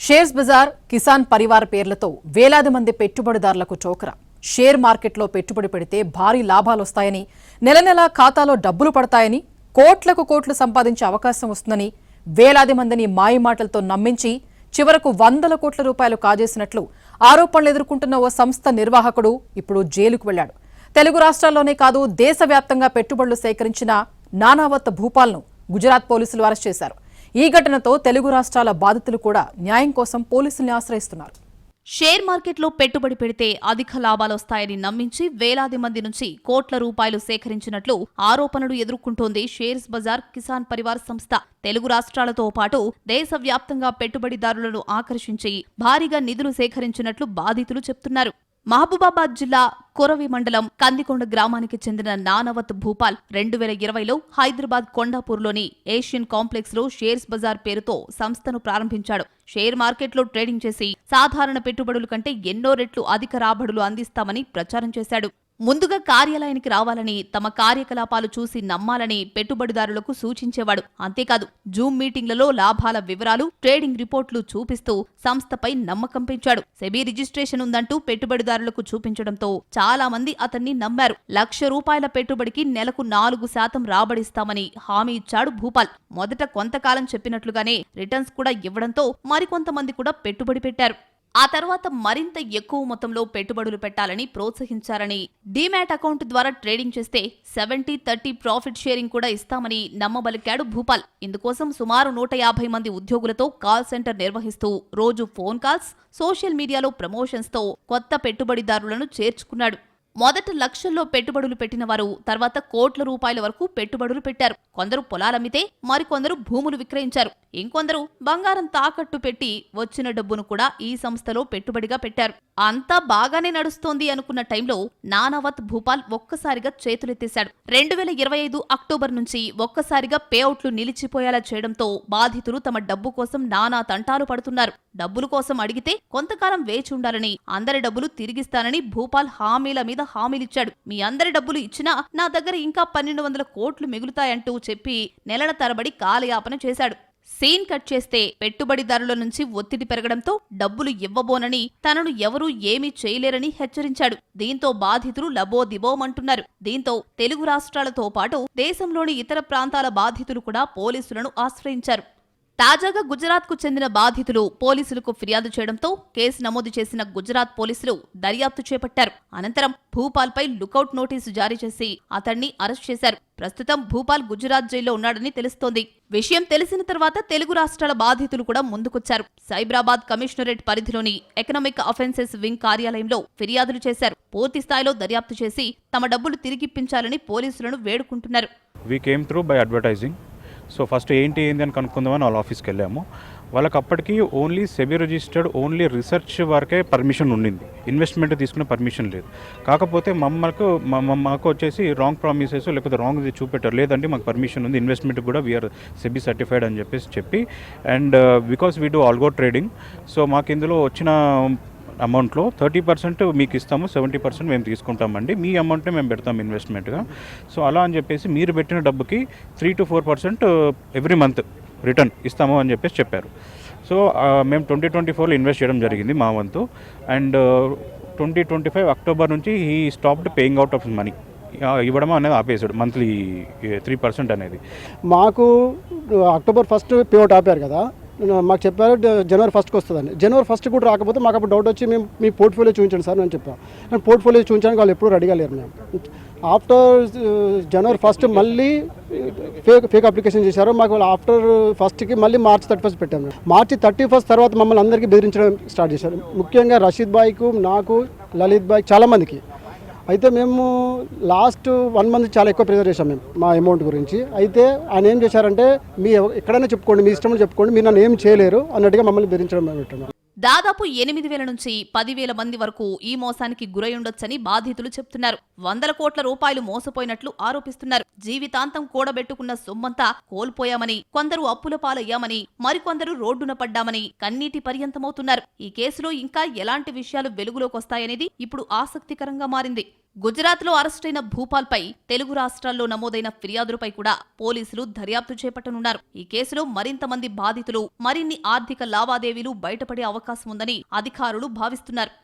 Shares Bazar, Kisan Parivar పేర్లతో వేలాది మంది పెట్టుబడిదారులకు చోకర. షేర్ మార్కెట్లో పెట్టుబడి పెడితే భారీ లాభాలొస్తాయని, నెల నెలా ఖాతాలో డబ్బులు పడతాయని, కోట్లకు కోట్లు సంపాదించే అవకాశం వస్తుందని వేలాది మందిని మాయమాటలతో నమ్మించి చివరకు వందల కోట్ల రూపాయలు కాజేసినట్లు ఆరోపణలు ఎదుర్కొంటున్న ఓ సంస్థ నిర్వాహకుడు ఇప్పుడు జైలుకు వెళ్లాడు. తెలుగు రాష్ట్రాల్లోనే కాదు, దేశవ్యాప్తంగా పెట్టుబడులు సేకరించిన నానావత్ భూపాల్ను గుజరాత్ పోలీసులు అరెస్ట్ చేశారు. ఈ ఘటనతో తెలుగు రాష్ట్రాల బాధితులు కూడా న్యాయం కోసం పోలీసుల్ని ఆశ్రయిస్తున్నారు. షేర్ మార్కెట్లో పెట్టుబడి పెడితే అధిక లాభాలొస్తాయని నమ్మించి వేలాది మంది నుంచి కోట్ల రూపాయలు సేకరించినట్లు ఆరోపణలు ఎదుర్కొంటోంది షేర్స్ బజార్, కిసాన్ పరివార్ సంస్థ. తెలుగు రాష్ట్రాలతో పాటు దేశవ్యాప్తంగా పెట్టుబడిదారులను ఆకర్షించి భారీగా నిధులు సేకరించినట్లు బాధితులు చెప్తున్నారు. మహబూబాబాద్ జిల్లా కొరవి మండలం కందికొండ గ్రామానికి చెందిన నానావత్ భూపాల్ 2020లో హైదరాబాద్ కొండాపూర్లోని ఏషియన్ కాంప్లెక్స్ లో షేర్స్ బజార్ పేరుతో సంస్థను ప్రారంభించాడు. షేర్ మార్కెట్లో ట్రేడింగ్ చేసి సాధారణ పెట్టుబడుల కంటే ఎన్నో రెట్లు అధిక రాబడులు అందిస్తామని ప్రచారం చేశాడు. ముందుగా కార్యాలయానికి రావాలని, తమ కార్యకలాపాలు చూసి నమ్మాలని పెట్టుబడిదారులకు సూచించేవాడు. అంతేకాదు, జూమ్ మీటింగ్లలో లాభాల వివరాలు, ట్రేడింగ్ రిపోర్ట్లు చూపిస్తూ సంస్థపై నమ్మకం పెంచాడు. సెబీ రిజిస్ట్రేషన్ ఉందంటూ పెట్టుబడిదారులకు చూపించడంతో చాలా మంది అతన్ని నమ్మారు. ₹1,00,000 పెట్టుబడికి నెలకు 4% రాబడిస్తామని హామీ ఇచ్చాడు భూపాల్. మొదట కొంతకాలం చెప్పినట్లుగానే రిటర్న్స్ కూడా ఇవ్వడంతో మరికొంతమంది కూడా పెట్టుబడి పెట్టారు. ఆ తర్వాత మరింత ఎక్కువ మొత్తంలో పెట్టుబడులు పెట్టాలని ప్రోత్సహించారని, డీమ్యాట్ అకౌంట్ ద్వారా ట్రేడింగ్ చేస్తే 70-30 ప్రాఫిట్ షేరింగ్ కూడా ఇస్తామని నమ్మబలికాడు భూపాల్. ఇందుకోసం సుమారు 150 మంది ఉద్యోగులతో కాల్ సెంటర్ నిర్వహిస్తూ రోజు ఫోన్ కాల్స్, సోషల్ మీడియాలో ప్రమోషన్స్తో కొత్త పెట్టుబడిదారులను చేర్చుకున్నాడు. మొదట లక్షల్లో పెట్టుబడులు పెట్టిన వారు తర్వాత కోట్ల రూపాయల వరకు పెట్టుబడులు పెట్టారు. కొందరు పొలాలమ్మితే మరికొందరు భూములు విక్రయించారు. ఇంకొందరు బంగారం తాకట్టు పెట్టి వచ్చిన డబ్బును కూడా ఈ సంస్థలో పెట్టుబడిగా పెట్టారు. అంతా బాగానే నడుస్తోంది అనుకున్న టైంలో నానావత్ భూపాల్ ఒక్కసారిగా చేతులెత్తేశాడు. 2025 అక్టోబర్ నుంచి ఒక్కసారిగా పేఅవుట్లు నిలిచిపోయేలా చేయడంతో బాధితులు తమ డబ్బు కోసం నానా తంటాలు పడుతున్నారు. డబ్బుల కోసం అడిగితే కొంతకాలం వేచి ఉండాలని, అందరి డబ్బులు తిరిగిస్తానని భూపాల్ హామీల మీద హామీలిచ్చాడు. మీ అందరి డబ్బులు ఇచ్చినా నా దగ్గర ఇంకా 1,200 కోట్లు మిగులుతాయంటూ చెప్పి నెలల తరబడి కాలయాపన చేశాడు. సీన్ కట్ చేస్తే పెట్టుబడిదారుల నుంచి ఒత్తిడి పెరగడంతో డబ్బులు ఇవ్వబోనని, తనను ఎవరూ ఏమీ చేయలేరని హెచ్చరించాడు. దీంతో బాధితులు లబోదిబోమంటున్నారు. దీంతో తెలుగు రాష్ట్రాలతో పాటు దేశంలోని ఇతర ప్రాంతాల బాధితులు కూడా పోలీసులను ఆశ్రయించారు. తాజాగా గుజరాత్కు చెందిన బాధితులు పోలీసులకు ఫిర్యాదు చేయడంతో కేసు నమోదు చేసిన గుజరాత్ పోలీసులు దర్యాప్తు చేపట్టారు. అనంతరం భూపాల్పై లుకౌట్ నోటీసు జారీ చేసి అతన్ని అరెస్ట్ చేశారు. ప్రస్తుతం భూపాల్ గుజరాత్ జైల్లో ఉన్నాడని తెలుస్తోంది. విషయం తెలిసిన తర్వాత తెలుగు రాష్ట్రాల బాధితులు కూడా ముందుకొచ్చారు. సైబరాబాద్ కమిషనరేట్ పరిధిలోని ఎకనామిక్ అఫెన్సెస్ వింగ్ కార్యాలయంలో ఫిర్యాదులు చేశారు. పూర్తి స్థాయిలో దర్యాప్తు చేసి తమ డబ్బులు తిరిగిప్పించాలని పోలీసులను వేడుకుంటున్నారు. సో ఫస్ట్ ఏంటి అని కనుక్కుందామని వాళ్ళ ఆఫీస్కి వెళ్ళాము. వాళ్ళకి అప్పటికి only SEBI registered only research వరకే పర్మిషన్ ఉండింది, ఇన్వెస్ట్మెంట్ తీసుకునే పర్మిషన్ లేదు. కాకపోతే మాకు వచ్చేసి రాంగ్ ప్రామిసెస్ లేకపోతే రాంగ్ చూపెట్టారు. లేదంటే మాకు పర్మిషన్ ఉంది, ఇన్వెస్ట్మెంట్ కూడా వీఆర్ సెబీ సర్టిఫైడ్ అని చెప్పి and because we do algo trading, so మాకు ఇందులో వచ్చిన అమౌంట్లో 30% మీకు ఇస్తాము, 70% మేము తీసుకుంటామండి, మీ అమౌంట్నే మేము పెడతాం ఇన్వెస్ట్మెంట్గా. సో అలా అని చెప్పేసి మీరు పెట్టిన డబ్బుకి 3-4% ఎవ్రీ మంత్ రిటర్న్ ఇస్తాము అని చెప్పారు. సో మేము 2024లో ఇన్వెస్ట్ చేయడం జరిగింది మా వంతు. అండ్ 2025 అక్టోబర్ నుంచి he stopped paying out of money, ఇవ్వడం అనేది ఆపేసాడు. మంత్లీ 3% అనేది. మాకు అక్టోబర్ 1 పేఅవుట్ ఆపారు కదా, మాకు చెప్పారు జనవరి 1కి వస్తుందని. జనవరి 1 కూడా రాకపోతే మాకు అప్పుడు డౌట్ వచ్చి మేము మీ పోర్ట్ఫోలియో చూపించండి సార్ అని చెప్పాను. నేను పోర్ట్ఫోలియో చూపించడానికి వాళ్ళు ఎప్పుడూ రెడీగా లేరు. మేము ఆఫ్టర్ జనవరి 1 మళ్ళీ ఫేక్ అప్లికేషన్ చేశారు. మాకు ఆఫ్టర్ 1కి మళ్ళీ మార్చి 31 పెట్టాము. మార్చి 31 తర్వాత మమ్మల్ని అందరికీ బెదిరించడం స్టార్ట్ చేశారు. ముఖ్యంగా రషీద్ బాయ్కు, నాకు, లలిత్ బాయ్, చాలామందికి. అయితే మేము లాస్ట్ 1 మంత్ చాలా ఎక్కువ ప్రెజర్ చేశాం మేము మా అమౌంట్ గురించి. అయితే ఆయన ఏం చేశారంటే, మీ ఎక్కడైనా చెప్పుకోండి, మీ ఇష్టం చెప్పుకోండి, మీరు నన్ను ఏం చేయలేరు అన్నట్టుగా మమ్మల్ని బెదిరించడం పెట్టాను. దాదాపు 8,000 నుంచి 10,000 మంది వరకు ఈ మోసానికి గురై ఉండొచ్చని బాధితులు చెప్తున్నారు. 100 కోట్ల రూపాయలు మోసపోయినట్లు ఆరోపిస్తున్నారు. జీవితాంతం కూడబెట్టుకున్న సొమ్మంతా కోల్పోయామని, కొందరు అప్పుల పాలయ్యామని, మరికొందరు రోడ్డున పడ్డామని కన్నీటి పర్యంతమవుతున్నారు. ఈ కేసులో ఇంకా ఎలాంటి విషయాలు వెలుగులోకొస్తాయనేది ఇప్పుడు ఆసక్తికరంగా మారింది. గుజరాత్లో అరెస్టైన భూపాల్పై తెలుగు రాష్ట్రాల్లో నమోదైన ఫిర్యాదులపై కూడా పోలీసులు దర్యాప్తు చేపట్టనున్నారు. ఈ కేసులో మరింత మంది బాధితులు, మరిన్ని ఆర్థిక లావాదేవీలు బయటపడే అవకాశం ఉందని అధికారులు భావిస్తున్నారు.